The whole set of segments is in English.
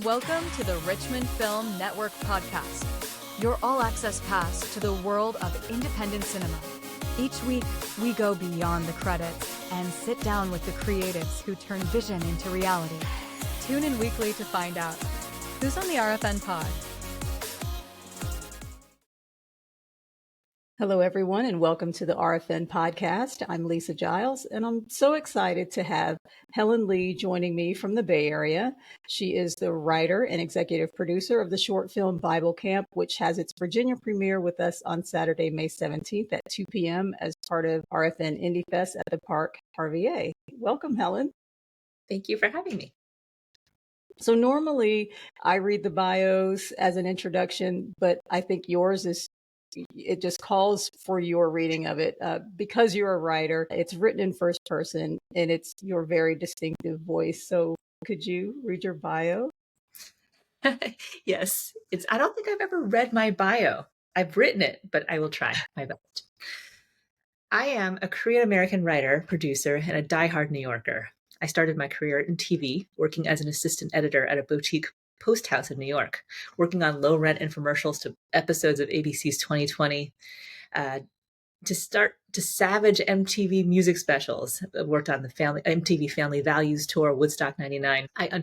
Welcome to the Richmond Film Network podcast, your all-access pass to the world of independent cinema. Each week, we go beyond the credits and sit down with the creatives who turn vision into reality. Tune in weekly to find out who's on the RFN pod. Hello, everyone, and welcome to the RFN podcast. I'm Lisa Giles, and I'm so excited to have Hyon Lee joining me from the Bay Area. She is the writer and executive producer of the short film Bible Camp, which has its Virginia premiere with us on Saturday, May 17th at 2 p.m. as part of RFN Indie Fest at the Park RVA. Welcome, Hyon. Thank you for having me. So normally I read the bios as an introduction, but I think yours is it just calls for your reading of it because you're a writer. It's written in first person and it's your very distinctive voice. So could you read your bio? Yes, I don't think I've ever read my bio. I've written it, but I will try my best. I am a Korean American writer, producer, and a diehard New Yorker. I started my career in TV, working as an assistant editor at a boutique post house in New York, working on low rent infomercials to episodes of ABC's 2020, to savage MTV music specials. I worked on the MTV Family Values Tour, Woodstock 99. I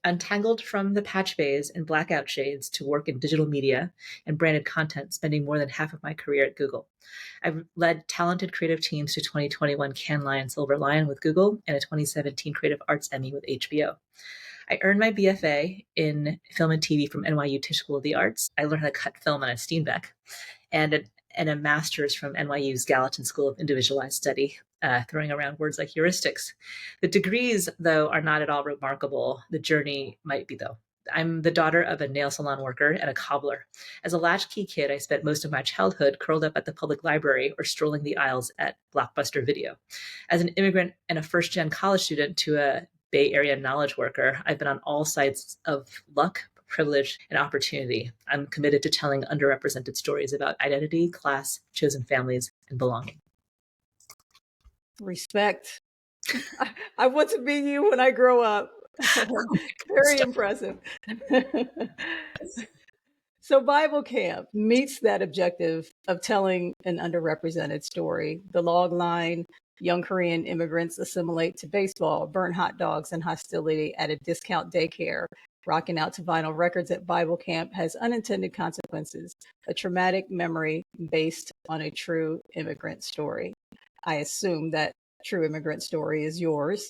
untangled from the patch bays and blackout shades to work in digital media and branded content, spending more than half of my career at Google. I've led talented creative teams to 2021 Cannes Lion Silver Lion with Google and a 2017 Creative Arts Emmy with HBO. I earned my BFA in film and TV from NYU Tisch School of the Arts. I learned how to cut film on a Steenbeck, and a master's from NYU's Gallatin School of Individualized Study, throwing around words like heuristics. The degrees, though, are not at all remarkable. The journey might be, though. I'm the daughter of a nail salon worker and a cobbler. As a latchkey kid, I spent most of my childhood curled up at the public library or strolling the aisles at Blockbuster Video. As an immigrant and a first-gen college student to a Bay Area knowledge worker, I've been on all sides of luck, privilege, and opportunity. I'm committed to telling underrepresented stories about identity, class, chosen families, and belonging. Respect. I want to be you when I grow up. Very impressive. So Bible Camp meets that objective of telling an underrepresented story. The log line, young Korean immigrants assimilate to baseball, burn hot dogs, and hostility at a discount daycare. Rocking out to vinyl records at Bible Camp has unintended consequences, a traumatic memory based on a true immigrant story. I assume that true immigrant story is yours.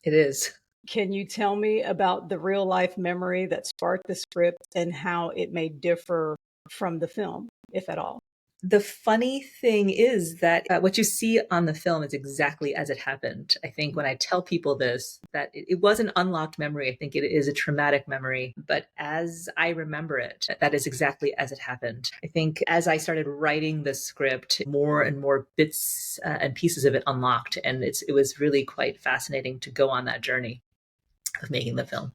It is. Can you tell me about the real life memory that sparked the script and how it may differ from the film, if at all? The funny thing is that what you see on the film is exactly as it happened. I think when I tell people this, that it was an unlocked memory. I think it is a traumatic memory, but as I remember it, that is exactly as it happened. I think as I started writing the script, more and more bits and pieces of it unlocked. And it was really quite fascinating to go on that journey of making the film.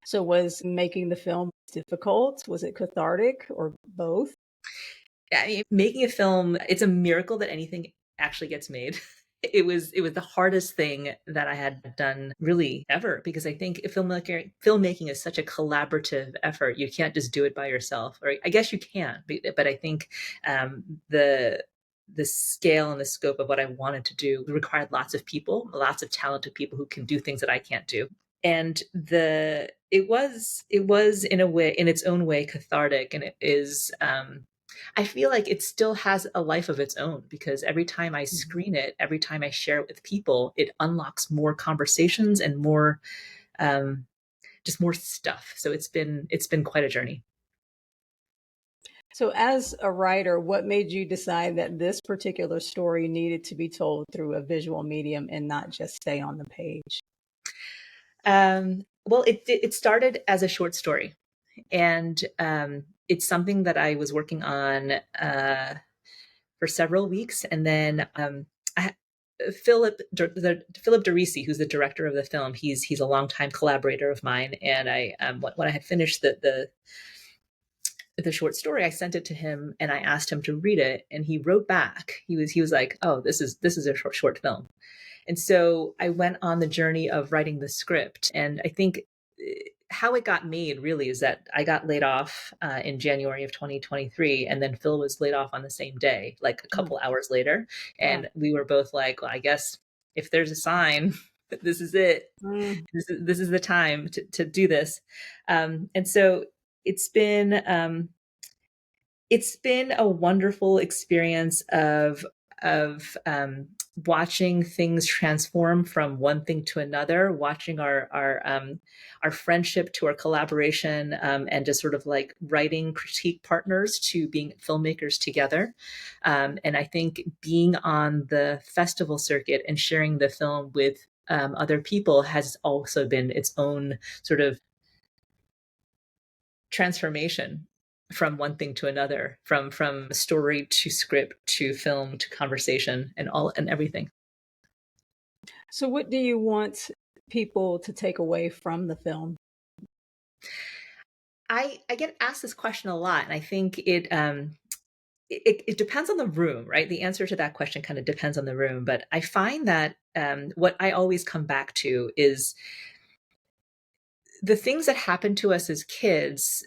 So was making the film difficult? Was it cathartic or both? I mean, making a film, it's a miracle that anything actually gets made. It was the hardest thing that I had done really ever, because I think filmmaking is such a collaborative effort. You can't just do it by yourself, or I guess you can, but I think the scale and the scope of what I wanted to do required lots of people, lots of talented people who can do things that I can't do. And it was in a way, in its own way, cathartic, and it is. I feel like it still has a life of its own, because every time I screen it, every time I share it with people, it unlocks more conversations and more, just more stuff. So it's been quite a journey. So as a writer, what made you decide that this particular story needed to be told through a visual medium and not just stay on the page? Well, it started as a short story, and it's something that I was working on for several weeks, and then Philip DeRisi, who's the director of the film, he's a longtime collaborator of mine, and I when I had finished the short story, I sent it to him and I asked him to read it, and he wrote back. He was like, "Oh, this is a short film." And so I went on the journey of writing the script, and I think how it got made really is that I got laid off in January of 2023, and then Phil was laid off on the same day, like a Mm, couple hours later. wow. And we were both like, well, I guess if there's a sign, this is it. Mm. This is the time to do this. And so it's been um, it's been a wonderful experience of watching things transform from one thing to another, watching our friendship to our collaboration, and just sort of like writing critique partners to being filmmakers together. And I think being on the festival circuit and sharing the film with other people has also been its own sort of transformation from one thing to another, from story to script to film to conversation and all and everything. So, what do you want people to take away from the film? I get asked this question a lot, and I think it depends on the room, right? The answer to that question kind of depends on the room, but I find that what I always come back to is the things that happen to us as kids.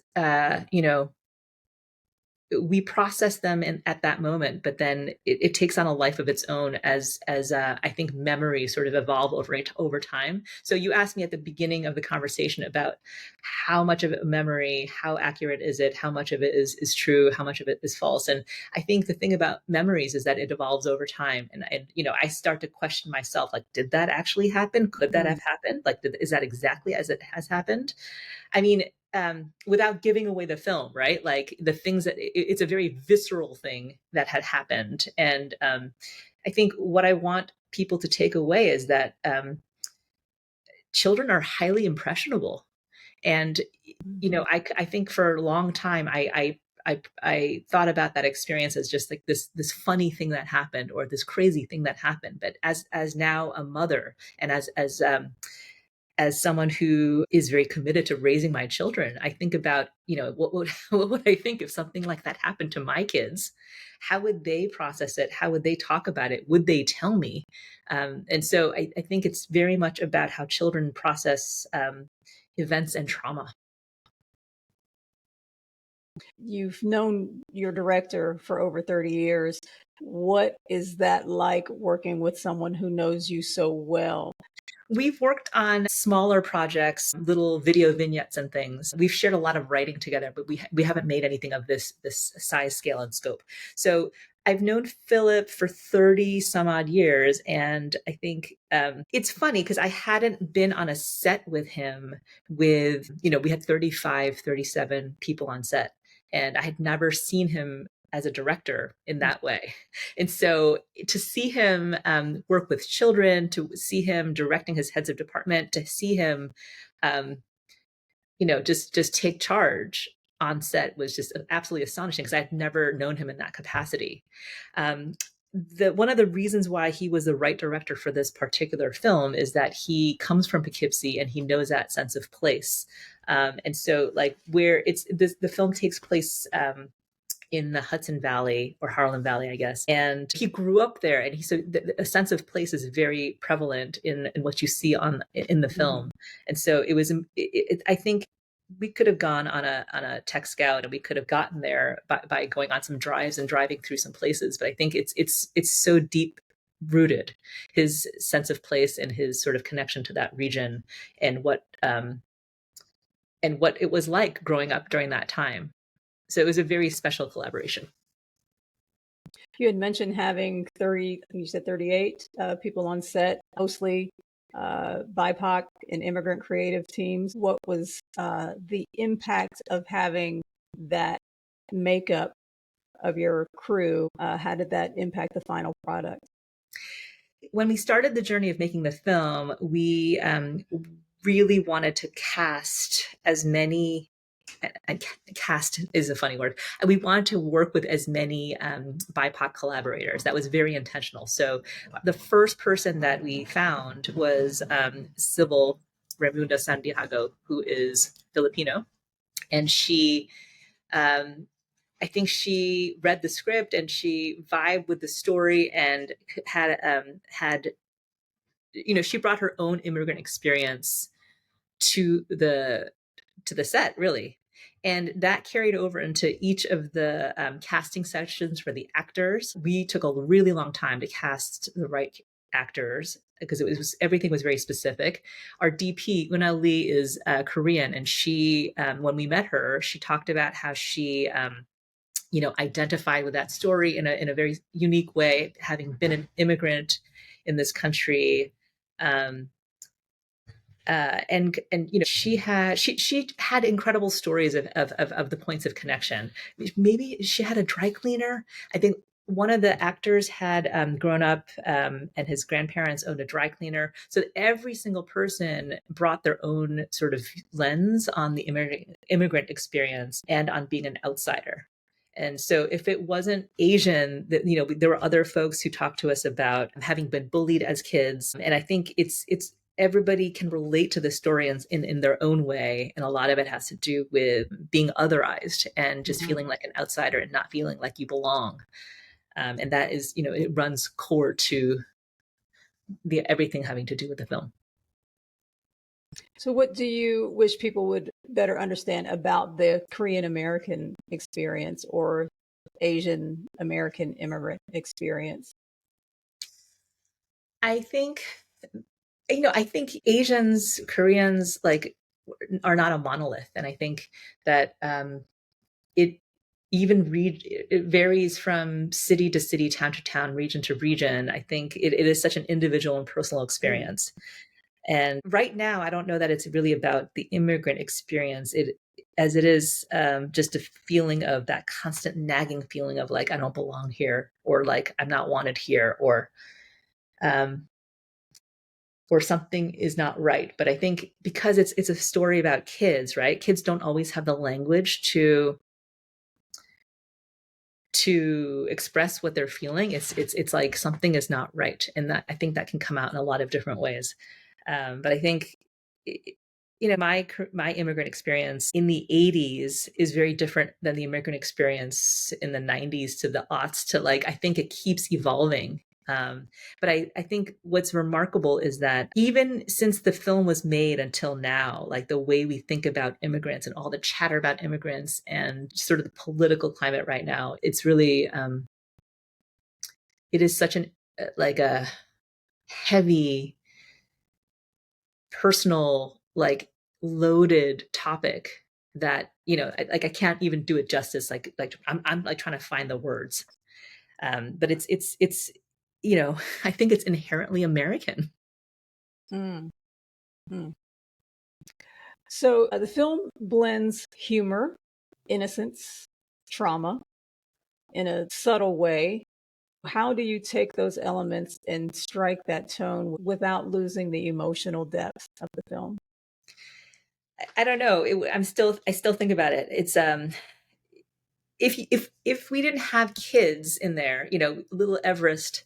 We process them at that moment, but then it takes on a life of its own as I think memories sort of evolve over time. So you asked me at the beginning of the conversation about how much of a memory, how accurate is it, how much of it is true, how much of it is false. And I think the thing about memories is that it evolves over time. And I start to question myself, like, did that actually happen? Could that Mm. have happened? Like, is that exactly as it has happened? I mean, without giving away the film, right? Like the things that it's a very visceral thing that had happened. And I think what I want people to take away is that children are highly impressionable. And, Mhm. I think for a long time, I thought about that experience as just like this funny thing that happened or this crazy thing that happened. But as now a mother and as someone who is very committed to raising my children, I think about, what would what would I think if something like that happened to my kids? How would they process it? How would they talk about it? Would they tell me? And so I think it's very much about how children process events and trauma. You've known your director for over 30 years. What is that like working with someone who knows you so well? We've worked on smaller projects, little video vignettes and things. We've shared a lot of writing together, but we haven't made anything of this size, scale, and scope. So I've known Philip for 30 some odd years. And I think it's funny because I hadn't been on a set with him we had 35, 37 people on set. And I had never seen him as a director in that way. And so to see him work with children, to see him directing his heads of department, to see him, um, just take charge on set was just absolutely astonishing because I'd never known him in that capacity. Um, one of the reasons why he was the right director for this particular film is that he comes from Poughkeepsie and he knows that sense of place. And so, like, where the film takes place in the Hudson Valley or Harlem Valley, I guess. And he grew up there, and a sense of place is very prevalent in what you see in the Mhm. film. And so it was. I think we could have gone on a tech scout, and we could have gotten there by going on some drives and driving through some places. But I think it's so deep rooted, his sense of place and his sort of connection to that region, and what it was like growing up during that time. So it was a very special collaboration. You had mentioned having 30, you said 38 people on set, mostly BIPOC and immigrant creative teams. What was the impact of having that makeup of your crew? How did that impact the final product? When we started the journey of making the film, we really wanted to cast as many. And cast is a funny word. We wanted to work with as many BIPOC collaborators. That was very intentional. So the first person that we found was Sybil Ramunda Santiago, who is Filipino, and she I think she read the script and she vibed with the story and had she brought her own immigrant experience to to the set, really. And that carried over into each of the casting sessions for the actors. We took a really long time to cast the right actors because everything was very specific. Our DP, Una Lee, is Korean, and she, when we met her, she talked about how she, identified with that story in a very unique way, having been an immigrant in this country. She had incredible stories of the points of connection. Maybe she had a dry cleaner. I think one of the actors had grown up and his grandparents owned a dry cleaner. So every single person brought their own sort of lens on the immigrant experience and on being an outsider. And so if it wasn't Asian, there were other folks who talked to us about having been bullied as kids. And I think it's everybody can relate to the story in their own way. And a lot of it has to do with being otherized and just feeling like an outsider and not feeling like you belong. And that is, it runs core to everything having to do with the film. So what do you wish people would better understand about the Korean American experience or Asian American immigrant experience? I think Asians, Koreans, are not a monolith. And I think that it varies from city to city, town to town, region to region. I think it is such an individual and personal experience. And right now, I don't know that it's really about the immigrant experience, as it is just a feeling of that constant nagging feeling of like, I don't belong here, or like, I'm not wanted here, or something is not right. But I think because it's a story about kids, right? Kids don't always have the language to express what they're feeling. It's like something is not right. And that, I think that can come out in a lot of different ways. But I think, my immigrant experience in the 80s is very different than the immigrant experience in the 90s to the aughts to I think it keeps evolving. But I think what's remarkable is that even since the film was made until now, the way we think about immigrants and all the chatter about immigrants and sort of the political climate right now, it's really, it is such a heavy, personal, loaded topic that, I can't even do it justice. I'm trying to find the words. But it's I think it's inherently American. Mm. Mm. So the film blends humor, innocence, trauma in a subtle way. How do you take those elements and strike that tone without losing the emotional depth of the film? I don't know. I still think about it. It's if we didn't have kids in there, little Everest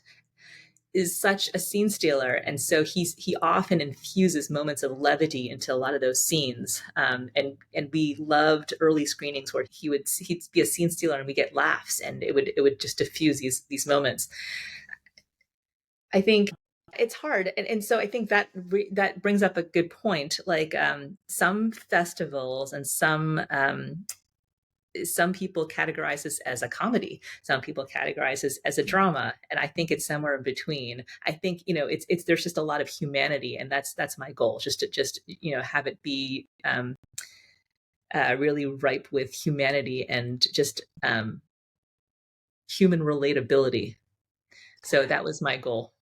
is such a scene stealer, and so he often infuses moments of levity into a lot of those scenes. And we loved early screenings where he'd be a scene stealer and we get laughs, and it would just diffuse these moments. I think it's hard, and so I think that that brings up a good point. Some festivals and some people categorize this as a comedy. Some people categorize this as a drama, and I think it's somewhere in between. I think it's there's just a lot of humanity, and that's my goal. Just to have it be really ripe with humanity and just human relatability. So that was my goal.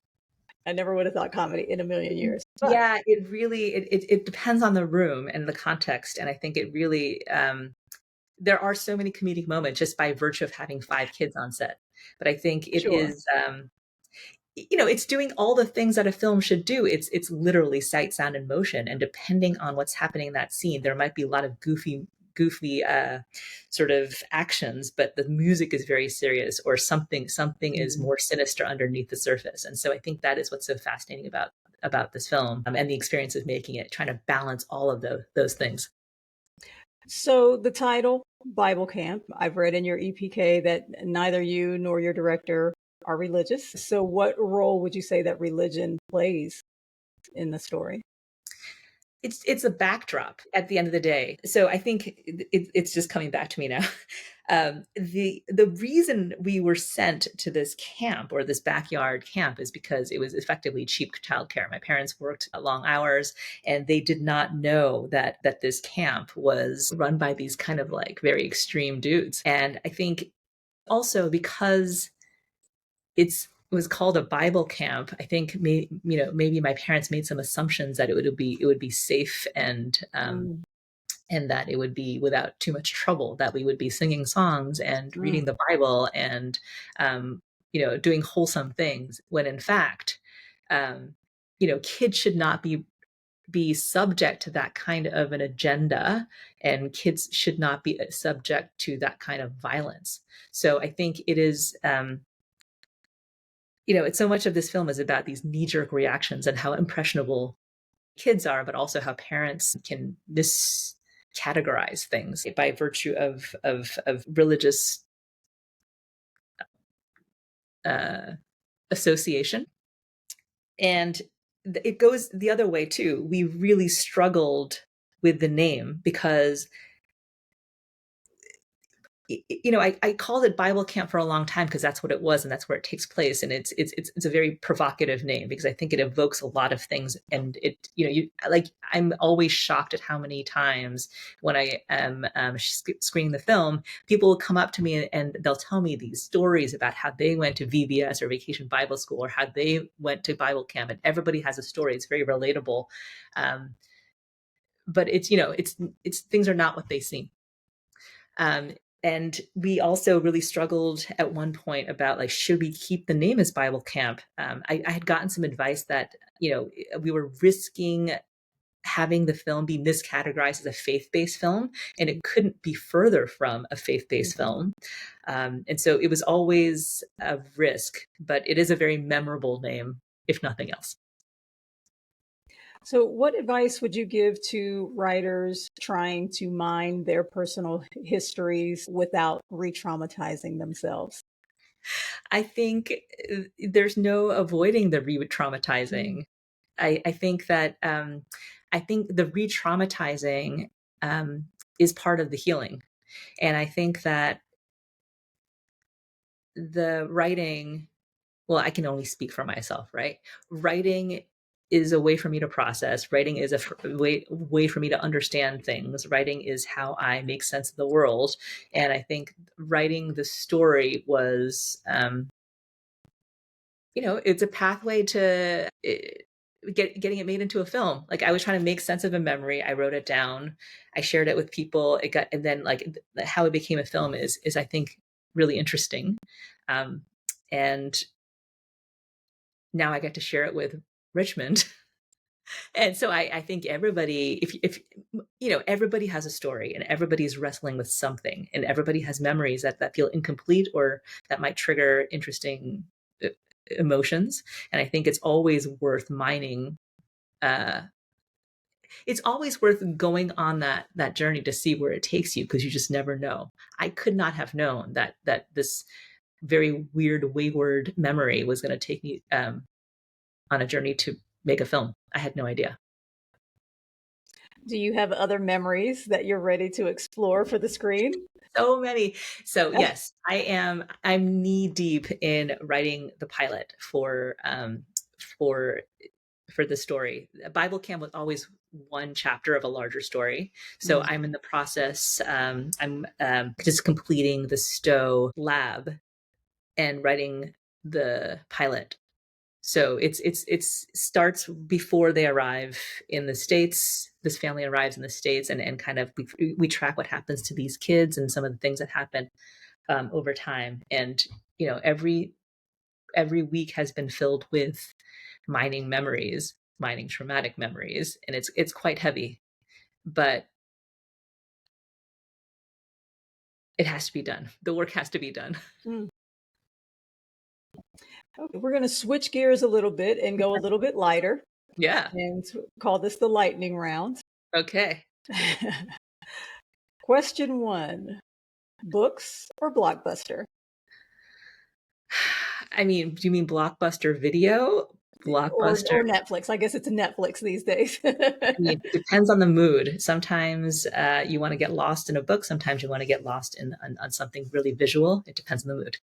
I never would have thought comedy in a million years. But Yeah, it really it depends on the room and the context, and I think it really. There are so many comedic moments just by virtue of having 5 kids on set. But I think it Sure. is, it's doing all the things that a film should do. It's literally sight, sound, and motion. And depending on what's happening in that scene, there might be a lot of goofy sort of actions, but the music is very serious, or something is more sinister underneath the surface. And so I think that is what's so fascinating about this film and the experience of making it, trying to balance all of those things. So the title, Bible Camp, I've read in your EPK that neither you nor your director are religious. So what role would you say that religion plays in the story? it's a backdrop at the end of the day. So I think it's just coming back to me now. The reason we were sent to this camp or this backyard camp is because it was effectively cheap childcare. My parents worked long hours, and they did not know that this camp was run by these kind of like very extreme dudes. And I think also because it was called a Bible camp, I think maybe my parents made some assumptions that it would be safe and that it would be without too much trouble, that we would be singing songs and reading the Bible and doing wholesome things. When in fact, kids should not be subject to that kind of an agenda, and kids should not be subject to that kind of violence. So I think it is. It's so much of this film is about these knee-jerk reactions and how impressionable kids are, but also how parents can miscategorize things by virtue of religious association. And it goes the other way too. We really struggled with the name because I called it Bible camp for a long time because that's what it was and that's where it takes place. And it's a very provocative name because I think it evokes a lot of things. And I'm always shocked at how many times when I am screening the film, people will come up to me and they'll tell me these stories about how they went to VBS or Vacation Bible School or how they went to Bible camp, and everybody has a story. It's very relatable. But it's things are not what they seem. And we also really struggled at one point about like, should we keep the name as Bible camp? I had gotten some advice that, we were risking having the film be miscategorized as a faith-based film, and it couldn't be further from a faith-based film. And so it was always a risk, but it is a very memorable name, if nothing else. So what advice would you give to writers trying to mine their personal histories without re-traumatizing themselves? I think there's no avoiding the re-traumatizing. I think that I think the re-traumatizing is part of the healing. And I think that the writing, well, I can only speak for myself, right? Writing is a way for me to process. Writing is a way for me to understand things. Writing is how I make sense of the world. And I think writing the story was, it's a pathway to getting it made into a film. Like I was trying to make sense of a memory. I wrote it down. I shared it with people. And then like how it became a film is I think really interesting. And now I get to share it with Richmond. And so I think everybody, if everybody has a story and everybody's wrestling with something and everybody has memories that feel incomplete or that might trigger interesting emotions. And I think it's always worth mining. It's always worth going on that journey to see where it takes you, because you just never know. I could not have known that this very weird, wayward memory was going to take me on a journey to make a film. I had no idea. Do you have other memories that you're ready to explore for the screen? So many. So yes, I'm knee deep in writing the pilot for the story. Bible camp was always one chapter of a larger story. So I'm in the process. I'm just completing the Stowe lab and writing the pilot. So it starts before they arrive in the States. This family arrives in the States, and kind of we track what happens to these kids and some of the things that happen over time. And every week has been filled with mining traumatic memories, and it's quite heavy, but it has to be done. The work has to be done. Okay, we're going to switch gears a little bit and go a little bit lighter. Yeah. And call this the lightning round. Okay. Question 1, books or Blockbuster? I mean, do you mean Blockbuster video blockbuster. Or Netflix. I guess it's Netflix these days. I mean, it depends on the mood. Sometimes you want to get lost in a book. Sometimes you want to get lost on something really visual. It depends on the mood.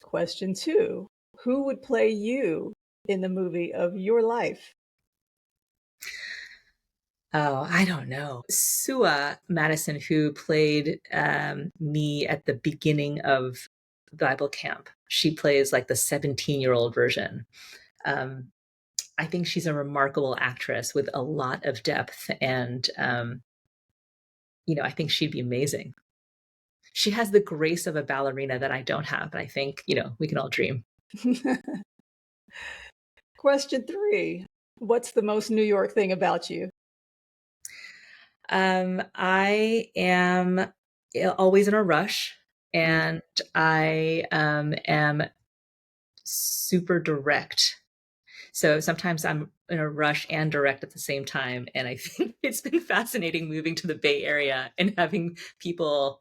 Question 2. Who would play you in the movie of your life? Oh, I don't know. Sua Madison, who played me at the beginning of Bible camp, she plays like the 17-year-old version. I think she's a remarkable actress with a lot of depth, and I think she'd be amazing. She has the grace of a ballerina that I don't have, but I think, we can all dream. Question 3. What's the most New York thing about you? I am always in a rush, and I am super direct. So sometimes I'm in a rush and direct at the same time. And I think it's been fascinating moving to the Bay Area and having people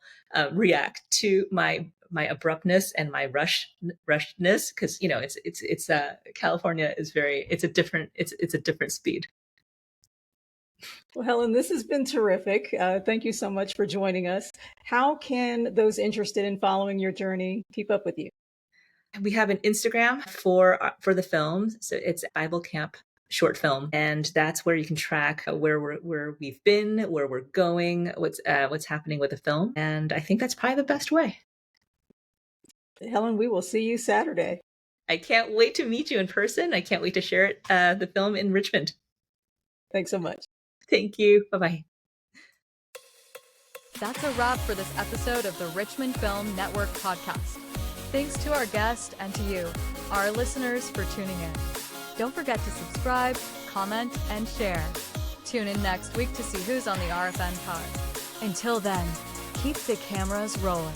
react to my abruptness and my rushness, because it's California is it's a different speed. Well, Helen, this has been terrific. Thank you so much for joining us. How can those interested in following your journey keep up with you? We have an Instagram for the film, so it's Bible Camp Short Film, and that's where you can track where we've been, where we're going, what's happening with the film, and I think that's probably the best way. Helen, we will see you Saturday. I can't wait to meet you in person. I can't wait to share the film in Richmond. Thanks so much. Thank you. Bye-bye. That's a wrap for this episode of the Richmond Film Network podcast. Thanks to our guest and to you, our listeners, for tuning in. Don't forget to subscribe, comment, and share. Tune in next week to see who's on the RFN pod. Until then, keep the cameras rolling.